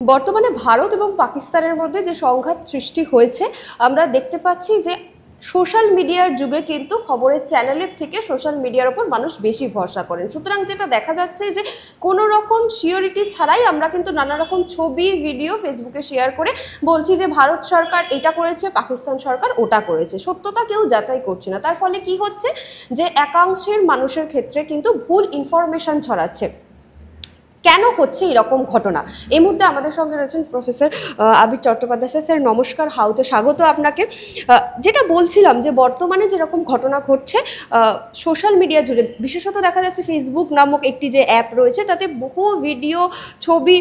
বর্তমানে ভারত এবং পাকিস্তানের মধ্যে যে সংঘাত সৃষ্টি হয়েছে, আমরা দেখতে পাচ্ছি যে সোশ্যাল মিডিয়ার যুগে কিন্তু খবরের চ্যানেলের থেকে সোশ্যাল মিডিয়ার ওপর মানুষ বেশি ভরসা করেন। সুতরাং যেটা দেখা যাচ্ছে যে কোনো রকম সিওরিটি ছাড়াই আমরা কিন্তু নানা রকম ছবি ভিডিও ফেসবুকে শেয়ার করে বলছি যে ভারত সরকার এটা করেছে, পাকিস্তান সরকার ওটা করেছে, সত্যতা কেউ যাচাই করছে না। তার ফলে কি হচ্ছে যে একাংশের মানুষের ক্ষেত্রে কিন্তু ভুল ইনফরমেশন ছড়াচ্ছে। কেন হচ্ছে এরকম ঘটনা? এই মুহূর্তে আমাদের সঙ্গে রয়েছেন প্রফেসর আবির চট্টোপাধ্যায়। স্যার নমস্কার, হাউতে স্বাগত আপনাকে। যেটা বলছিলাম যে বর্তমানে যেরকম ঘটনা ঘটছে সোশ্যাল মিডিয়া জুড়ে, বিশেষত দেখা যাচ্ছে ফেসবুক নামক একটি যে অ্যাপ রয়েছে তাতে বহু ভিডিও ছবি,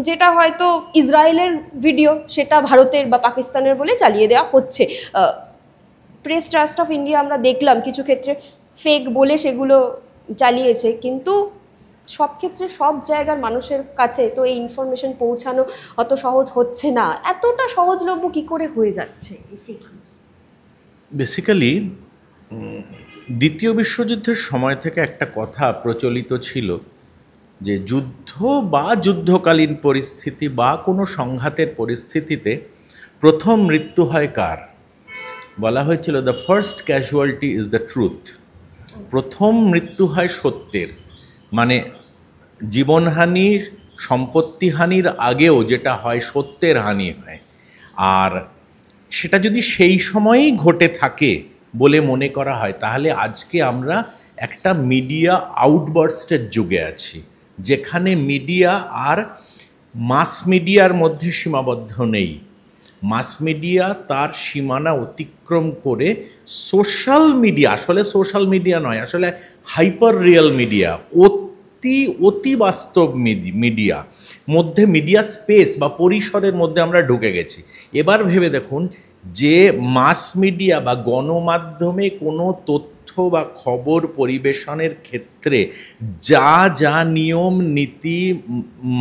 যেটা হয়তো ইসরায়েলের ভিডিও সেটা ভারতের বা পাকিস্তানের বলে চালিয়ে দেওয়া হচ্ছে। প্রেস ট্রাস্ট অফ ইন্ডিয়া আমরা দেখলাম কিছু ক্ষেত্রে ফেক বলে সেগুলো চালিয়েছে, কিন্তু সব ক্ষেত্রে সব জায়গার মানুষের কাছে তো এই ইনফরমেশন পৌঁছানো অত সহজ হচ্ছে না। এতটা সহজলভ্য কি করে হয়ে যাচ্ছে? বেসিক্যালি দ্বিতীয় বিশ্বযুদ্ধের সময় থেকে একটা কথা প্রচলিত ছিল যে যুদ্ধ বা যুদ্ধকালীন পরিস্থিতি বা কোনো সংঘাতের পরিস্থিতিতে প্রথম মৃত্যু হয় কার? বলা হয়েছিল the first casualty is the truth. প্রথম মৃত্যু হয় সত্যের, মানে জীবনহানির, সম্পত্তিহানির আগেও যেটা হয় সত্যের হানি হয়। আর সেটা যদি সেই সময়েই ঘটে থাকে বলে মনে করা হয়, তাহলে আজকে আমরা একটা মিডিয়া আউটবার্স্টের যুগে আছি, যেখানে মিডিয়া আর মাস মিডিয়ার মধ্যে সীমাবদ্ধ নেই। মাস মিডিয়া তার সীমানা অতিক্রম করে সোশ্যাল মিডিয়া, আসলে সোশ্যাল মিডিয়া নয়, আসলে হাইপার রিয়েল মিডিয়া, অতি বাস্তব মিডিয়া মধ্যে, মিডিয়া স্পেস বা পরিসরের মধ্যে আমরা ঢুকে গেছি। এবার ভেবে দেখুন যে মাস মিডিয়া বা গণমাধ্যমে কোনো তথ্য বা খবর পরিবেশনের ক্ষেত্রে যা যা নিয়ম নীতি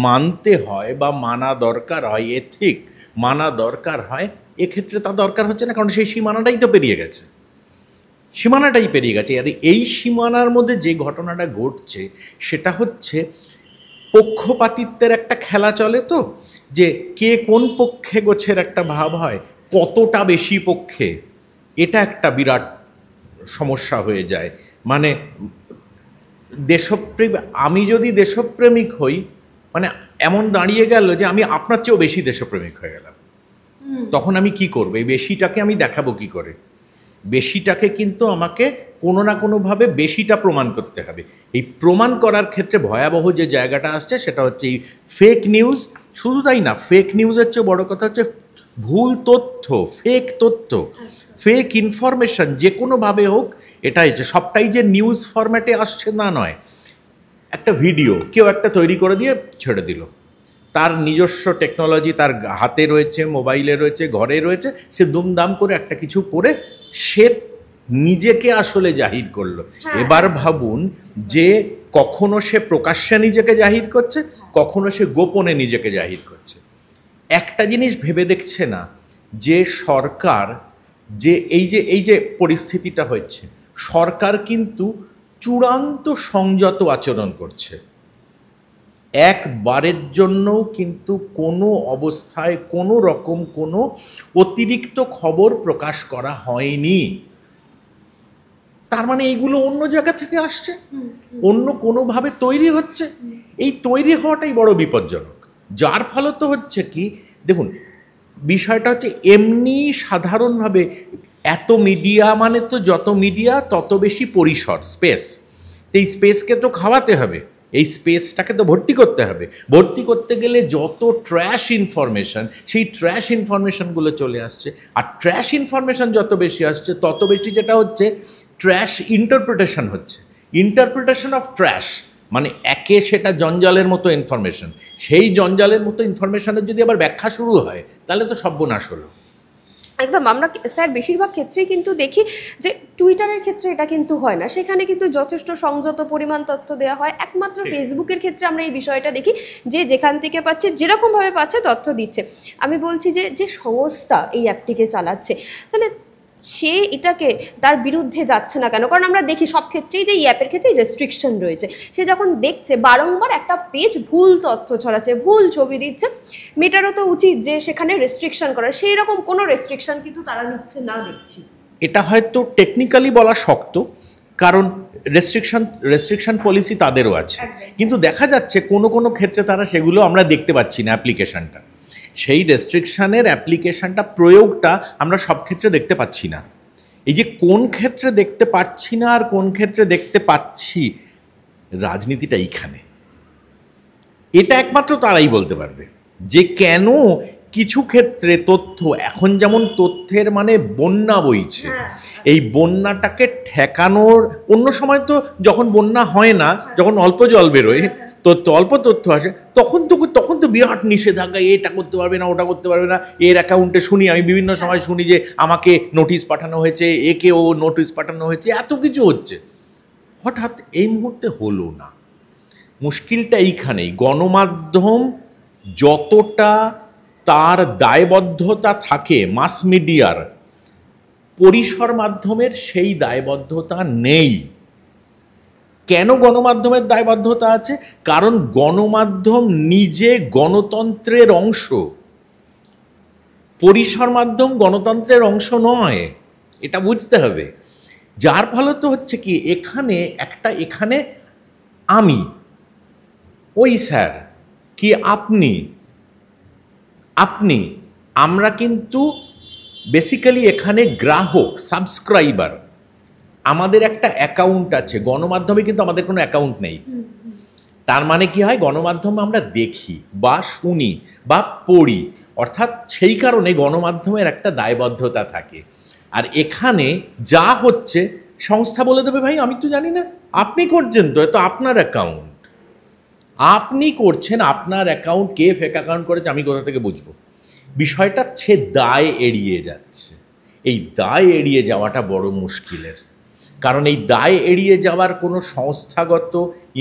মানতে হয় বা মানা দরকার হয়, এথিক মানা দরকার হয়, এক্ষেত্রে তা দরকার হচ্ছে না, কারণ সেই সীমানাটাই তো পেরিয়ে গেছে। আর এই সীমানার মধ্যে যে ঘটনাটা ঘটছে সেটা হচ্ছে পক্ষপাতিত্বের একটা খেলা চলে, তো যে কে কোন পক্ষে গোছের একটা ভাব হয়, কতটা বেশি পক্ষে, এটা একটা বিরাট সমস্যা হয়ে যায়। মানে দেশপ্রেম, আমি যদি দেশপ্রেমিক হই, মানে এমন দাঁড়িয়ে গেল যে আমি আপনার চেয়েও বেশি দেশপ্রেমিক হয়ে গেলাম, তখন আমি কি করবো? এই বেশিটাকে আমি দেখাবো কি করে? বেশিটাকে কিন্তু আমাকে কোনো না কোনোভাবে বেশিটা প্রমাণ করতে হবে। এই প্রমাণ করার ক্ষেত্রে ভয়াবহ যে জায়গাটা আসছে সেটা হচ্ছে এই ফেক নিউজ। শুধু তাই না, ফেক নিউজের চেয়ে বড় কথা হচ্ছে ভুল তথ্য, ফেক ইনফরমেশন, যে কোনোভাবে হোক। এটা হচ্ছে সবটাই যে নিউজ ফরম্যাটে আসছে না নয়। একটা ভিডিও কেউ একটা তৈরি করে দিয়ে ছেড়ে দিল, তার নিজস্ব টেকনোলজি তার হাতে রয়েছে, মোবাইলে রয়েছে, ঘরে রয়েছে, সে দুমদাম করে একটা কিছু করে সে নিজেকে আসলে জাহির করলো। এবার ভাবুন যে কখনো সে প্রকাশ্যে নিজেকে জাহির করছে, কখনো সে গোপনে নিজেকে জাহির করছে। একটা জিনিস ভেবে দেখছে না যে সরকার, যে এই যে পরিস্থিতিটা হচ্ছে, সরকার কিন্তু চূড়ান্ত সংযত আচরণ করছে। একবারের জন্যও কিন্তু কোনো অবস্থায় কোনো রকম কোনো অতিরিক্ত খবর প্রকাশ করা হয়নি। তার মানে এইগুলো অন্য জায়গা থেকে আসছে, অন্য কোনোভাবে তৈরি হচ্ছে। এই তৈরি হওয়াটাই বড় বিপজ্জনক। যার ফলত হচ্ছে কি, দেখুন বিষয়টা হচ্ছে এমনি সাধারণভাবে এত মিডিয়া, মানে তো যত মিডিয়া তত বেশি পরিসর, স্পেস। এই স্পেসকে তো খাওয়াতে হবে, এই স্পেসটাকে তো ভর্তি করতে হবে। ভর্তি করতে গেলে যত ট্র্যাশ ইনফরমেশন, সেই ট্র্যাশ ইনফরমেশনগুলো চলে আসছে। আর ট্র্যাশ ইনফরমেশন যত বেশি আসছে তত বেশি যেটা হচ্ছে ট্র্যাশ ইন্টারপ্রিটেশন হচ্ছে, ইন্টারপ্রিটেশন অফ ট্র্যাশ। মানে একে সেটা জঞ্জালের মতো ইনফরমেশন, সেই জঞ্জালের মতো ইনফরমেশনের যদি আবার ব্যাখ্যা শুরু হয় তাহলে তো সর্বনাশ হলো। একদম। আমরা স্যার বেশিরভাগ ক্ষেত্রেই কিন্তু দেখি যে টুইটারের ক্ষেত্রে এটা কিন্তু হয় না, সেখানে কিন্তু যথেষ্ট সংযত পরিমাণ তথ্য দেওয়া হয়। একমাত্র ফেসবুকের ক্ষেত্রে আমরা এই বিষয়টা দেখি যে যেখান থেকে পাচ্ছে, যেরকমভাবে পাচ্ছে তথ্য দিচ্ছে। আমি বলছি যে যে সংস্থা এই অ্যাপটিকে চালাচ্ছে, তাহলে সে এটাকে তার বিরুদ্ধে যাচ্ছে না কেন? কারণ আমরা দেখি সব ক্ষেত্রেই যে এই অ্যাপের ক্ষেত্রেই রেস্ট্রিকশন রয়েছে। সে যখন দেখছে বারংবার একটা পেজ ভুল তথ্য ছড়াচ্ছে, ভুল ছবি দিচ্ছে, মেটারও তো উচিত যে সেখানে রেস্ট্রিকশন করা। সেই রকম কোনো রেস্ট্রিকশন কিন্তু তারা নিচ্ছে না দেখছি। এটা হয়তো টেকনিক্যালি বলা শক্ত, কারণ রেস্ট্রিকশন পলিসি তাদেরও আছে, কিন্তু দেখা যাচ্ছে কোনো কোনো ক্ষেত্রে তারা সেগুলো আমরা দেখতে পাচ্ছি না অ্যাপ্লিকেশনটা। সেই রেস্ট্রিকশানের অ্যাপ্লিকেশনটা, প্রয়োগটা আমরা সব ক্ষেত্রে দেখতে পাচ্ছি না। এই যে কোন ক্ষেত্রে দেখতে পাচ্ছি না আর কোন ক্ষেত্রে দেখতে পাচ্ছি, রাজনীতিটা এইখানে। এটা একমাত্র তারাই বলতে পারবে যে কেন কিছু ক্ষেত্রে তথ্য, এখন যেমন তথ্যের মানে বন্যা বইছে, এই বন্যাটাকে ঠেকানোর, অন্য সময় তো যখন বন্যা হয় না, যখন অল্প জল বেরোয়, অল্প তথ্য আসে, তখন তো বিরাট নিষেধাজ্ঞা, এটা করতে পারবে না, ওটা করতে পারবে না। এর অ্যাকাউন্টে শুনি, আমি বিভিন্ন সময় শুনি যে আমাকে নোটিশ পাঠানো হয়েছে, একেও নোটিশ পাঠানো হয়েছে, এত কিছু হচ্ছে। হঠাৎ এই মুহূর্তে হলো না। মুশকিলটা এইখানেই, গণমাধ্যম যতটা তার দায়বদ্ধতা থাকে মাস মিডিয়ার, পরিসর মাধ্যমের সেই দায়বদ্ধতা নেই। কেন গণমাধ্যমের দায়বদ্ধতা আছে? কারণ গণমাধ্যম নিজে গণতন্ত্রের অংশ, পরিসর মাধ্যম গণতন্ত্রের অংশ নয়, এটা বুঝতে হবে। যার ফলে তো হচ্ছে কি, এখানে আমি, ওই স্যার, কি আপনি, আমরা কিন্তু বেসিক্যালি এখানে গ্রাহক, সাবস্ক্রাইবার। আমাদের একটা অ্যাকাউন্ট আছে গণমাধ্যমে, কিন্তু আমাদের কোনো অ্যাকাউন্ট নেই। তার মানে কি হয়, গণমাধ্যমে আমরা দেখি বা শুনি বা পড়ি, অর্থাৎ সেই কারণে গণমাধ্যমের একটা দায়বদ্ধতা থাকে। আর এখানে যা হচ্ছে, সংস্থা বলে দেবে, ভাই আমি তো জানি না, আপনি করছেন তো, তো আপনার অ্যাকাউন্ট, আপনি করছেন, আপনার অ্যাকাউন্ট, কে ফেক অ্যাকাউন্ট করেছে আমি কোথা থেকে বুঝবো? বিষয়টা সে দায় এড়িয়ে যাচ্ছে। এই দায় এড়িয়ে যাওয়াটা বড় মুশকিলের, কারণ এই দায় এড়িয়ে যাওয়ার কোনো সংস্থাগত,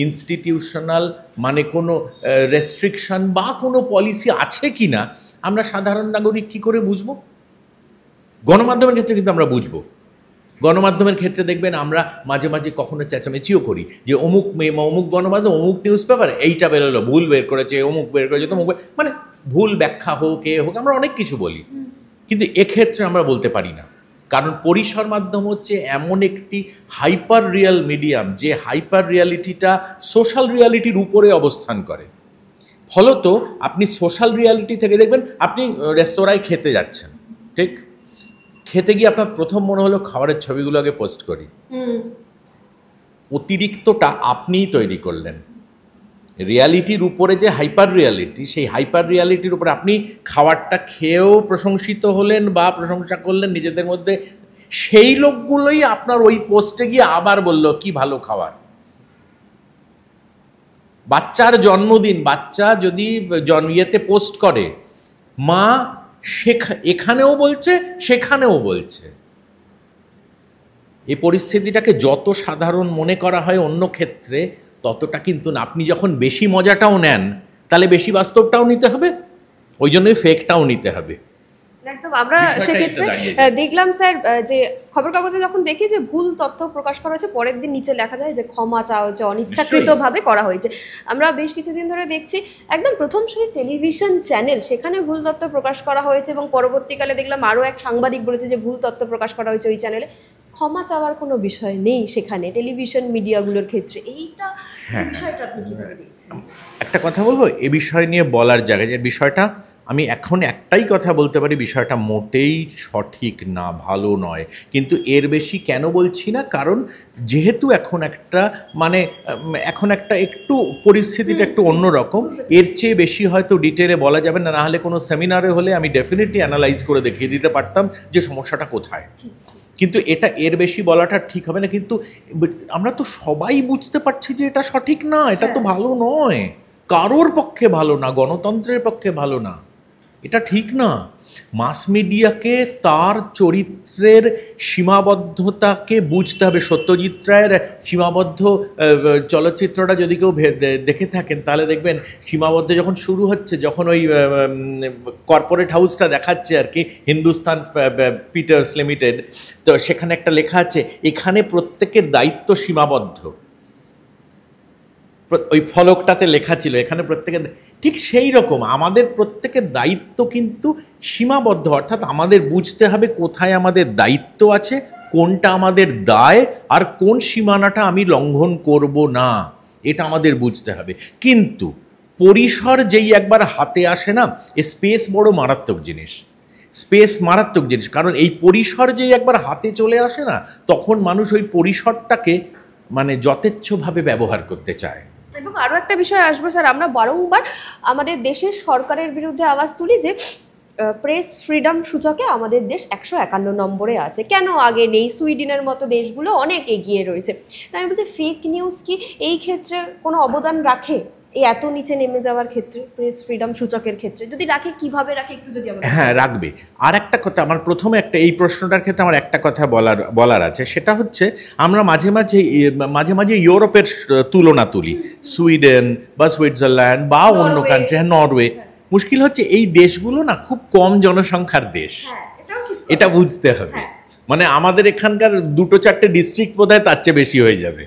ইনস্টিটিউশনাল মানে কোনো রেস্ট্রিকশন বা কোনো পলিসি আছে কি না, আমরা সাধারণ নাগরিক কী করে বুঝবো? গণমাধ্যমের ক্ষেত্রে কিন্তু আমরা বুঝবো। গণমাধ্যমের ক্ষেত্রে দেখবেন আমরা মাঝে মাঝে কখনো চেঁচামেচিও করি যে অমুক গণমাধ্যম, অমুক নিউজ পেপার এইটা বেরোলো, ভুল বের করেছে, অমুক বের করেছে, তমুক, মানে ভুল ব্যাখ্যা হোক, এ হোক, আমরা অনেক কিছু বলি। কিন্তু এক্ষেত্রে আমরা বলতে পারি না, কারণ পরিসর মাধ্যম হচ্ছে এমন একটি হাইপার রিয়াল মিডিয়াম, যে হাইপার রিয়ালিটিটা সোশ্যাল রিয়ালিটির উপরে অবস্থান করে। ফলত আপনি সোশ্যাল রিয়ালিটি থেকে দেখবেন, আপনি রেস্তোরাঁয় খেতে যাচ্ছেন, ঠিক, খেতে গিয়ে আপনার প্রথম মনে হলো খাবারের ছবিগুলো আগে পোস্ট করি। অতিরিক্তটা আপনিই তৈরি করলেন। রিয়ালিটির উপরে যে হাইপার রিয়ালিটি, সেই হাইপার রিয়ালিটির উপরে আপনি খাবারটা খেয়েও প্রশংসিত হলেন বা প্রশংসা করলেন নিজেদের মধ্যে, সেই লোকগুলোই আপনার ওই পোস্টে গিয়ে আবার বলল কি ভালো খাবার। বাচ্চার জন্মদিন, বাচ্চা যদি ইয়েতে পোস্ট করে, মা এখানেও বলছে, সেখানেও বলছে। এই পরিস্থিতিটাকে যত সাধারণ মনে করা হয় অন্য ক্ষেত্রে, ততটা কিন্তু না। আপনি যখন বেশি মজাটাও নেন, তাহলে বেশি বাস্তবটাও নিতে হবে, ওই জন্যই ফেকটাও নিতে হবে। একদম। আমরা সেক্ষেত্রে দেখলাম স্যার, যে খবর কাগজে যখন দেখি যে ভুল তথ্য প্রকাশ করা হয়েছে, পরের দিন নিচে লেখা যায় যে ক্ষমা চাওয়া হয়েছে, অনিচ্ছাকৃতভাবে করা হয়েছে। আমরা বেশ কিছুদিন ধরে দেখছি একদম প্রথম শ্রেণীর টেলিভিশন চ্যানেল, সেখানে ভুল তথ্য প্রকাশ করা হয়েছে, এবং পরবর্তীকালে দেখলাম আরও এক সাংবাদিক বলেছে যে ভুল তথ্য প্রকাশ করা হয়েছে ওই চ্যানেলে। ক্ষমা চাওয়ার কোনো বিষয় নেই সেখানে টেলিভিশন মিডিয়াগুলোর ক্ষেত্রে। এইটা বিষয়টা আপনি কিভাবে দেখছেন? একটা কথা বলবো এ বিষয় নিয়ে বলার জায়গায়, যে বিষয়টা আমি এখন একটাই কথা বলতে পারি, বিষয়টা মোটেই সঠিক না, ভালো নয়। কিন্তু এর বেশি কেন বলছি না, কারণ যেহেতু এখন একটা একটু পরিস্থিতিটা একটু অন্যরকম, এর চেয়ে বেশি হয়তো ডিটেলে বলা যাবে না। নাহলে কোনো সেমিনারে হলে আমি ডেফিনেটলি অ্যানালাইজ করে দেখিয়ে দিতে পারতাম যে সমস্যাটা কোথায়। কিন্তু এটা এর বেশি বলাটা ঠিক হবে না। কিন্তু আমরা তো সবাই বুঝতে পারছি যে এটা সঠিক না, এটা তো ভালো নয়, কারোর পক্ষে ভালো না, গণতন্ত্রের পক্ষে ভালো না। এটা ঠিক না। মাস মিডিয়াকে তার চরিত্রের সীমাবদ্ধতাকে বুঝতে হবে। সত্যজিৎ রায়ের সীমাবদ্ধ চলচ্চিত্রটা যদি কেউ দেখে থাকেন তাহলে দেখবেন সীমাবদ্ধ যখন শুরু হচ্ছে, যখন ওই কর্পোরেট হাউসটা দেখাচ্ছে আর কি, হিন্দুস্তান পিটার্স লিমিটেড, তো সেখানে একটা লেখা আছে এখানে প্রত্যেকের দায়িত্ব সীমাবদ্ধ। ওই ফলকটাতে লেখা ছিল এখানে প্রত্যেকের, ঠিক সেই রকম আমাদের প্রত্যেকের দায়িত্ব কিন্তু সীমাবদ্ধ, অর্থাৎ আমাদের বুঝতে হবে কোথায় আমাদের দায়িত্ব আছে, কোনটা আমাদের দায়, আর কোন সীমানাটা আমি লঙ্ঘন করব না, এটা আমাদের বুঝতে হবে। কিন্তু পরিসর যেই একবার হাতে আসে না, স্পেস বড় মারাত্মক জিনিস, স্পেস মারাত্মক জিনিস। কারণ এই পরিসর যেই একবার হাতে চলে আসে না, তখন মানুষ ওই পরিসরটাকে মানে যথেচ্ছভাবে ব্যবহার করতে চায়। এবং আরও একটা বিষয় আসবে স্যার, আমরা বারংবার আমাদের দেশের সরকারের বিরুদ্ধে আওয়াজ তুলি যে প্রেস ফ্রিডম সূচকে আমাদের দেশ 151 নম্বরে আছে, কেন আগে নেই? সুইডেনের মতো দেশগুলো অনেক এগিয়ে রয়েছে। তাই আমি বলছি, ফেক নিউজ কি এই ক্ষেত্রে কোনো অবদান রাখে, এই এত নিচে নেমে যাওয়ার ক্ষেত্রে, প্রেস ফ্রিডম সূচকের ক্ষেত্রে? যদি রাখে, কিভাবে রাখে একটু যদি আমাদের। হ্যাঁ, রাখবে। আর একটা কথা, আমার প্রথমে একটা এই প্রশ্নটার ক্ষেত্রে আমার একটা কথা বলার আছে, সেটা হচ্ছে আমরা মাঝে মাঝে ইউরোপের তুলনা তুলি, সুইডেন বা সুইজারল্যান্ড বা অন্য কান্ট্রি, হ্যাঁ নরওয়ে। মুশকিল হচ্ছে এই দেশগুলো না খুব কম জনসংখ্যার দেশ, এটা বুঝতে হবে। মানে আমাদের এখানকার 2-4টে ডিস্ট্রিক্ট বোধহয় তার চেয়ে বেশি হয়ে যাবে।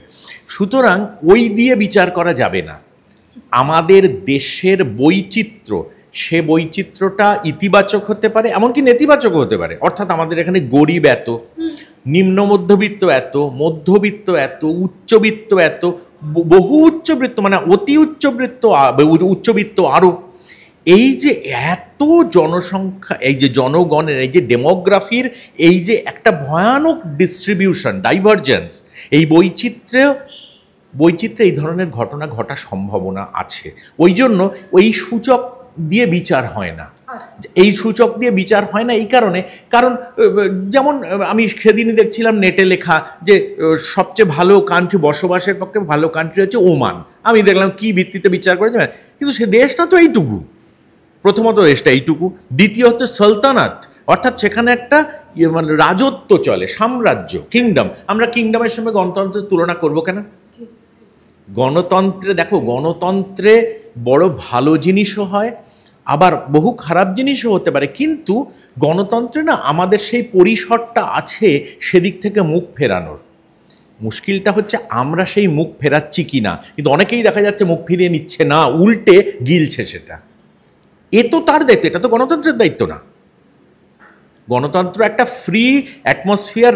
সুতরাং ওই দিয়ে বিচার করা যাবে না। আমাদের দেশের বৈচিত্র্য, সে বৈচিত্র্যটা ইতিবাচক হতে পারে, এমনকি নেতিবাচক হতে পারে। অর্থাৎ আমাদের এখানে গরিব এত, নিম্ন মধ্যবিত্ত এত, মধ্যবিত্ত এত, উচ্চবিত্ত এত, বহু উচ্চবিত্ত, মানে অতি উচ্চবিত্ত আরও। এই যে এত জনসংখ্যা, এই যে জনগণের, এই যে ডেমোগ্রাফির, এই যে একটা ভয়ানক ডিস্ট্রিবিউশন, ডাইভারজেন্স, এই বৈচিত্র্যে এই ধরনের ঘটনা ঘটার সম্ভাবনা আছে। ওই জন্য ওই সূচক দিয়ে বিচার হয় না, এই সূচক দিয়ে বিচার হয় না এই কারণে, কারণ যেমন আমি সেদিনই দেখছিলাম নেটে লেখা যে সবচেয়ে ভালো কান্ট্রি, বসবাসের পক্ষে ভালো কান্ট্রি হচ্ছে ওমান। আমি দেখলাম কি ভিত্তিতে বিচার করেছে, কিন্তু সে দেশটা তো এইটুকু, প্রথমত দেশটা এইটুকু, দ্বিতীয় হচ্ছে সালতানাত, অর্থাৎ সেখানে একটা মানে রাজত্ব চলে, সাম্রাজ্য, কিংডম। আমরা কিংডমের সঙ্গে গণতন্ত্রের তুলনা করবো কেন? গণতন্ত্রে দেখো, গণতন্ত্রে বড় ভালো জিনিসও হয়, আবার বহু খারাপ জিনিসও হতে পারে, কিন্তু গণতন্ত্রে না আমাদের সেই পরিসরটা আছে সেদিক থেকে মুখ ফেরানোর। মুশকিলটা হচ্ছে আমরা সেই মুখ ফেরাচ্ছি কি না। কিন্তু অনেকেই দেখা যাচ্ছে মুখ ফিরিয়ে নিচ্ছে না, উল্টে গিলছে সেটা। এ তো তার দায়িত্ব, এটা তো গণতন্ত্রের দায়িত্ব না। গণতন্ত্র একটা ফ্রি অ্যাটমসফিয়ার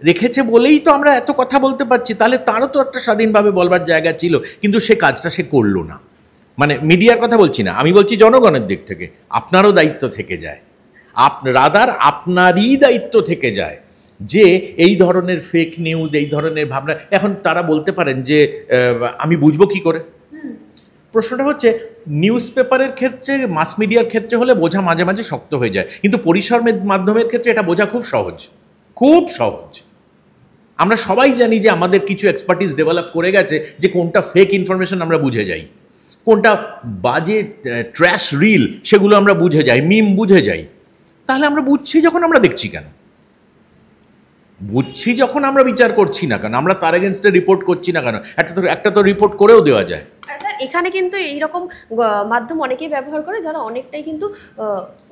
রেখেছে বলেই তো আমরা এত কথা বলতে পারছি। তাহলে তারও তো একটা স্বাধীনভাবে বলবার জায়গা ছিল, কিন্তু সে কাজটা সে করলো না। মানে মিডিয়ার কথা বলছি না, আমি বলছি জনগণের দিক থেকে আপনারও দায়িত্ব থেকে যায়, আপনারই দায়িত্ব থেকে যায় যে এই ধরনের ফেক নিউজ, এই ধরনের ভাবনা। এখন তারা বলতে পারেন যে আমি বুঝবো কি করে? প্রশ্নটা হচ্ছে নিউজ পেপারের ক্ষেত্রে, মাস মিডিয়ার ক্ষেত্রে হলে বোঝা মাঝে মাঝে শক্ত হয়ে যায়, কিন্তু পরিসর মাধ্যমের ক্ষেত্রে এটা বোঝা খুব সহজ, খুব সহজ। আমরা সবাই জানি যে আমাদের কিছু এক্সপার্টিস ডেভেলপ করে গেছে যে কোনটা ফেক ইনফরমেশন আমরা বুঝে যাই, কোনটা বাজে ট্র্যাশ রিল সেগুলো আমরা বুঝে যাই, মিম বুঝে যাই। তাহলে আমরা বুঝছি যখন আমরা দেখছি কেন? বুঝছি যখন আমরা বিচার করছি না কেন? আমরা তার এগেনস্টে রিপোর্ট করছি না কেন? একটা তো রিপোর্ট করেও দেওয়া যায়। স্যার, এখানে কিন্তু এইরকম মাধ্যম অনেকেই ব্যবহার করে যারা অনেকটাই কিন্তু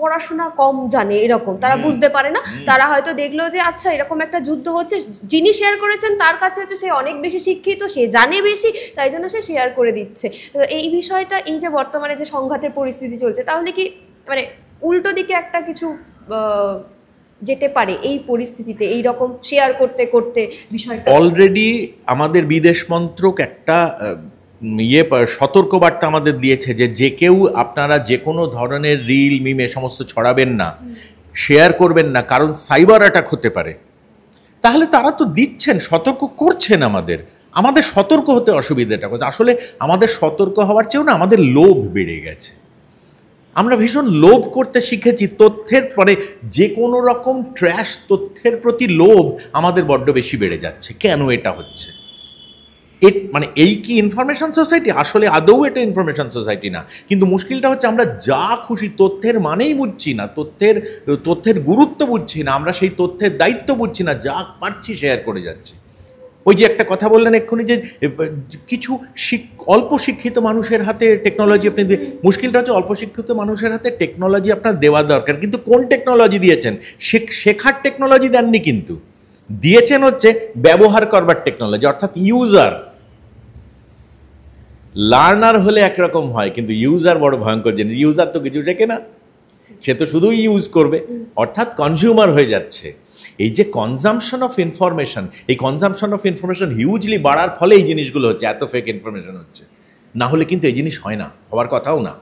পড়াশোনা কম জানে, এরকম তারা বুঝতে পারে না। তারা হয়তো দেখলো যে আচ্ছা এরকম একটা যুদ্ধ হচ্ছে, যিনি শেয়ার করেছেন তার কাছে হচ্ছে সে অনেক বেশি শিক্ষিত, সে জানে বেশি, তাই জন্য সে শেয়ার করে দিচ্ছে। এই বিষয়টা, এই যে বর্তমানে যে সংঘাতের পরিস্থিতি চলছে, তাহলে কি মানে উল্টো দিকে একটা কিছু যেতে পারে এই পরিস্থিতিতে, এই রকম শেয়ার করতে করতে বিষয়টা? অলরেডি আমাদের বিদেশ মন্ত্রক একটা সতর্কবার্তা আমাদের দিয়েছে যে কেউ আপনারা যে কোনো ধরনের রিল, মিম এ সমস্ত ছড়াবেন না, শেয়ার করবেন না, কারণ সাইবার অ্যাটাক হতে পারে। তাহলে তারা তো দিচ্ছেন, সতর্ক করছেন আমাদের সতর্ক হতে অসুবিধাটা কোথায়? আসলে আমাদের সতর্ক হওয়ার চেয়েও না আমাদের লোভ বেড়ে গেছে। আমরা ভীষণ লোভ করতে শিখেছি তথ্যের, পরে যে কোনো রকম ট্র্যাশ তথ্যের প্রতি লোভ আমাদের বড্ড বেশি বেড়ে যাচ্ছে। কেন এটা হচ্ছে? মানে এই কি ইনফরমেশন সোসাইটি? আসলে আদৌ এটা ইনফরমেশন সোসাইটি না। কিন্তু মুশকিলটা হচ্ছে আমরা যা খুশি তথ্যের মানেই বুঝছি না, তথ্যের গুরুত্ব বুঝছি না, আমরা সেই তথ্যের দায়িত্ব বুঝছি না, যা পারছি শেয়ার করে যাচ্ছি। ওই যে একটা কথা বললেন এক্ষুনি যে কিছু অল্প শিক্ষিত মানুষের হাতে টেকনোলজি আপনি মুশকিলটা হচ্ছে অল্প শিক্ষিত মানুষের হাতে টেকনোলজি আপনার দেওয়া দরকার, কিন্তু কোন টেকনোলজি দিয়েছেন? শেখার টেকনোলজি দেননি, কিন্তু দিয়েছেন হচ্ছে ব্যবহার করবার টেকনোলজি, অর্থাৎ ইউজার। লার্নার হলে একরকম হয়, কিন্তু ইউজার বড় ভয়ঙ্কর জিনিস। ইউজার তো কিছু শেখে না, সে তো শুধুই ইউজ করবে, অর্থাৎ কনজিউমার হয়ে যাচ্ছে। এই যে কনজাম্পশন অফ ইনফরমেশন, এই কনজাম্পশন অফ ইনফরমেশন হিউজলি বাড়ার ফলে এই জিনিসগুলো হচ্ছে, এত ফেক ইনফরমেশন হচ্ছে। না হলে কিন্তু এই জিনিস হয় না, হওয়ার কথাও না।